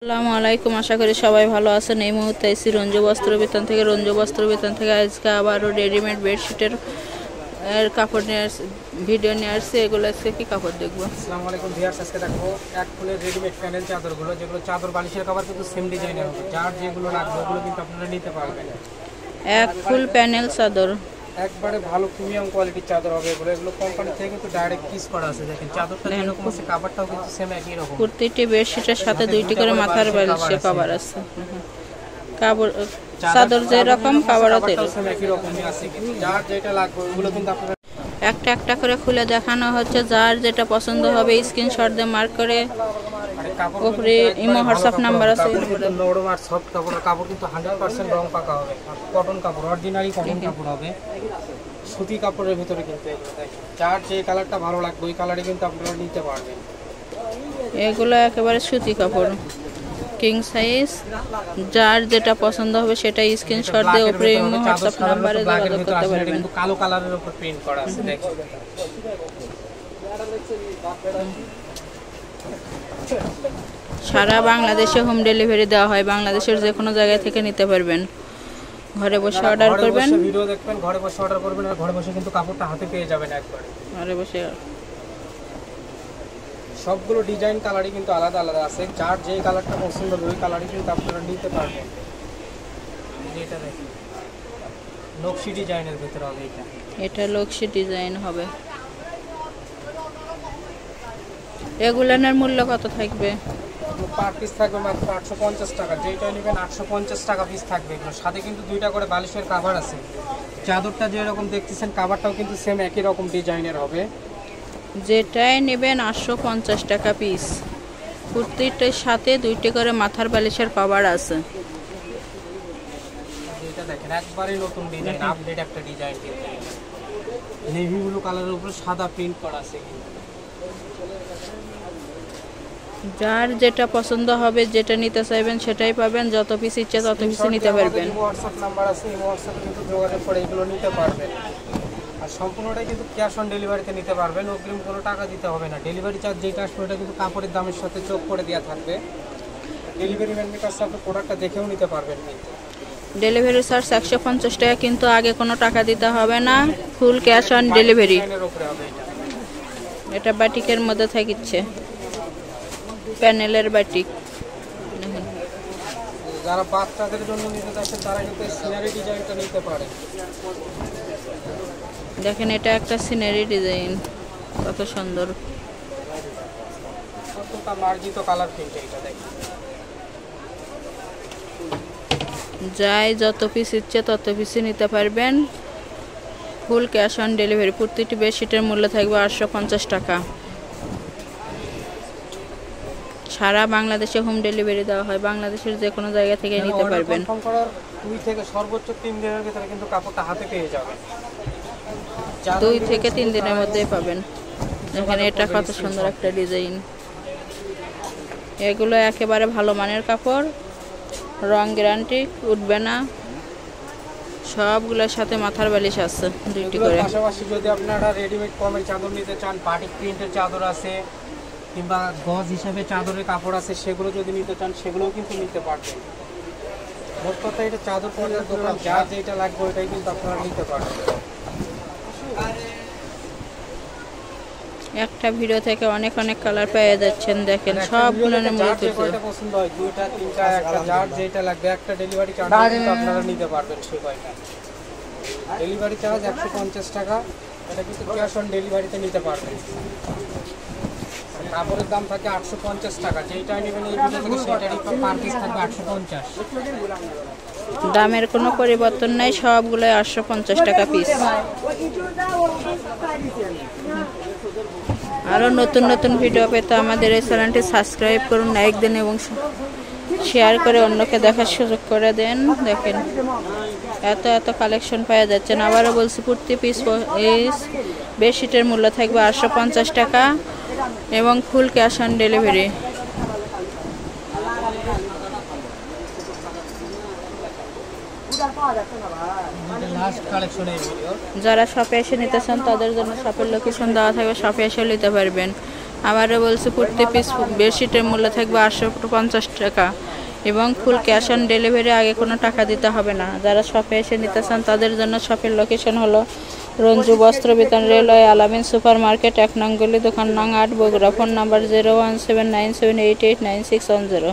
আসসালামু আলাইকুম, আশা করি সবাই ভালো আছেন। এই মুহূর্তে আইসি রঞ্জু বস্ত্র বিতান থেকে। রঞ্জু বস্ত্র বিতান থেকে আজকে আবারও রেডিমেড বেডশিটের কাপড় নিয়ে ভিডিও নিয়ে আসছে। এগুলো আজকে কি কাপড় দেখবো? আসসালামু আলাইকুম ভিউয়ার্স, আজকে দেখবো এক ফুলের রেডিমেড প্যানেল চাদরগুলো, যেগুলো চাদর বালিশের কভার কিন্তু সেম ডিজাইনের হবে। যার যেগুলো লাগবে ওগুলো কিন্তু আপনারা নিতে পারবেন। এক ফুল প্যানেল চাদর, একবারে ভালো প্রিমিয়াম কোয়ালিটির চাদর হবে এগুলো। এগুলো কোম্পানি থেকে কিন্তু ডাইরেক্ট পিস করা আছে। দেখেন চাদরটা যেরকম আছে কাভারটাও কিন্তু সেম একই রকম। প্রতিটি বেডশিটের সাথে দুইটি করে মাথার বালিশের কভার আছে। কাপড় চাদর যেরকম কাভারও সেম একই রকমই আছে, কিন্তু যার যেটা লাগবে ওগুলো কিন্তু আপনারা একটা একটা করে খুলে দেখানো হচ্ছে। যার যেটা পছন্দ হবে স্ক্রিনশট দিয়ে মার্ক করে উপরে ইমো হোয়াটসঅ্যাপ নাম্বার আছে। নরম আর সফট কাপড়, কাপড় কিন্তু 100% রং পাকা হবে। কটন কাপড়, অরিজিনালি কটন কাপড় হবে, সুতি কাপড়ের ভিতরে। কিন্তু এগুলো দেখেন যার যে কালারটা ভালো লাগবে ওই কালারই কিন্তু আপনারা নিতে পারবেন। এগুলো একেবারে সুতি কাপড়, কিং সাইজ। যার যেটা পছন্দ হবে সেটা স্ক্রিনশট দিয়ে উপরে ইমো হোয়াটসঅ্যাপ নাম্বারে যোগাযোগ করতে পারবেন। কিন্তু কালো কালারের উপর প্রিন্ট করা আছে দেখেন। সারা বাংলাদেশে হোম ডেলিভারি দেওয়া হয়। বাংলাদেশের যে কোনো জায়গা থেকে নিতে পারবেন। ঘরে বসে অর্ডার করবেন, ভিডিও দেখবেন, ঘরে বসে অর্ডার করবেন, আর ঘরে বসে কিন্তু কাপড়টা হাতে পেয়ে যাবেন একবারে। ঘরে বসে সবগুলো ডিজাইন কালারই কিন্তু আলাদা আলাদা আছে। যার যে কালারটা পছন্দ হবে ওই কালারই কিন্তু আপনারা নিতে পারবেন। এটা দেখেন নকশি ডিজাইনের ভিতরে হবে। এটা নকশি ডিজাইন হবে। এগুলানের মূল্য কত থাকবে? পার পিস থাকবে মাত্র 850 টাকা। যেটা নেবেন 850 টাকা পিস থাকবে। এগুলোর সাথে কিন্তু দুইটা করে বালিশের কাভার আছে। চাদরটা যেরকম দেখতেছেন কাভারটাও কিন্তু সেম একই রকম ডিজাইনের হবে। যেটাই নেবেন 850 টাকা পিস। প্রত্যেকটার সাথে দুইটি করে মাথার বালিশের কভার আছে। এটা দেখেন একবারে নতুন ডিজাইন, আপডেট একটা ডিজাইন। কিন্তু নেভি ব্লু কালারের উপর সাদা প্রিন্ট করা আছে। যার যেটা পছন্দ হবে, যেটা নিতে চাইবেন সেটাই পাবেন। যত পিস ইচ্ছে তত পিস নিতে পারবেন। হোয়াটসঅ্যাপ নাম্বার আছে, এই হোয়াটসঅ্যাপে কিন্তু যোগাযোগ করে এগুলো নিতে পারবেন। আর সম্পূর্ণটাই কিন্তু ক্যাশ অন ডেলিভারিতে নিতে পারবেন। অগ্রিম কোনো টাকা দিতে হবে না। ডেলিভারি চার্জ যেটা আসবে ওটা কিন্তু কাপড়ের দামের সাথে যোগ করে দেওয়া থাকবে। ডেলিভারি ম্যানের কাছে আপনি প্রোডাক্টটা দেখেও নিতে পারবেন। ডেলিভারি চার্জ 150 টাকা, কিন্তু আগে কোনো টাকা দিতে হবে না। Full cash on delivery. এটা বাটিকের মধ্যে থাকিচ্ছে, প্যানেলের বাটিক। যারা বাচ্চাদের জন্য নিতে চাচ্ছেন তারা কিন্তু সিনারি ডিজাইনটা নিতে পারে। দেখেন এটা একটা সিনারি ডিজাইন, কত সুন্দর। কতটা মার্জিত কালার প্রিন্ট এটা দেখেন। যাই যত পিস ইচ্ছে তত পিসই নিতে পারবেন। Full cash on delivery. প্রতিটি বেডশিটের মূল্য থাকবে 850 টাকা। সারা বাংলাদেশে হোম ডেলিভারি দেওয়া হয়। বাংলাদেশের যে কোনো জায়গা থেকে নিতে পারবেন। কনফার্ম করার 2 থেকে সর্বোচ্চ 3 দিনের ভিতরে কিন্তু কাপড়টা হাতে পেয়ে যাবেন। 2 থেকে 3 দিনের মধ্যেই পাবেন। দেখেন এটা কত সুন্দর একটা ডিজাইন। এগুলো একেবারে ভালো মানের কাপড়, রং গ্যারান্টি, উঠবে না। সবগুলোর সাথে মাথার বালিশ আছে দুইটি করে। পাশাপাশি যদি আপনারা রেডিমেড কমের চাদর নিতে চান, বাটিক প্রিন্টের চাদর আছে, কিংবা গজ হিসাবে চাদরের কাপড় আছে, সেগুলো যদি নিতে চান সেগুলোও কিন্তু নিতে পারবেন। মোট কথা এটা চাদর পর্যার দোকান। যার যেটা লাগবে ওইটাই কিন্তু আপনারা নিতে পারবেন। একটা ভিডিও থেকে অনেক অনেক কালার পেয়ে যাচ্ছেন। দেখেন সবগুলো পছন্দ হয়, 2টা 3টা একটা, যার যেটা লাগবে একটা ডেলিভারি চার্জ কিন্তু আপনারা নিতে পারবেন। সে কয়টা ডেলিভারি চার্জ 150 টাকা। এটা কিন্তু ক্যাশ অন ডেলিভারিতে নিতে পারবেন। কাপড়ের দাম থাকে 850 টাকা। যেটা নেবেন এই ভিডিও থেকে সেটারই পার পিস থাকবে 850। দামের কোনো পরিবর্তন নাই, সবগুলো 850 টাকা পিস। আরও নতুন নতুন ভিডিও পেতে আমাদের এই চ্যানেলটি সাবস্ক্রাইব করুন, লাইক দিন এবং শেয়ার করে অন্যকে দেখার সুযোগ করে দেন। দেখেন এত এত কালেকশন পাওয়া যাচ্ছেন। আবারও বলছি, প্রতি পিস বেডশিটের মূল্য থাকবে 850 টাকা এবং ফুল ক্যাশ অন ডেলিভারি। যারা শপে এসে নিতে চান তাদের জন্য শপের লোকেশন দেওয়া থাকবে, শপে এসে নিতে পারবেন। আবারও বলছি প্রতি পিস বেডশিটের মূল্য থাকবে 850 টাকা এবং ফুল ক্যাশ অন ডেলিভারি, আগে কোনো টাকা দিতে হবে না। যারা শপে এসে নিতে চান তাদের জন্য শপের লোকেশন হলো রঞ্জু বস্ত্র বিতান, রেলওয়ে, আলামিন সুপার মার্কেট, 1 নং গলি, দোকান নং 8, বগুড়া। Phone number 017978896110।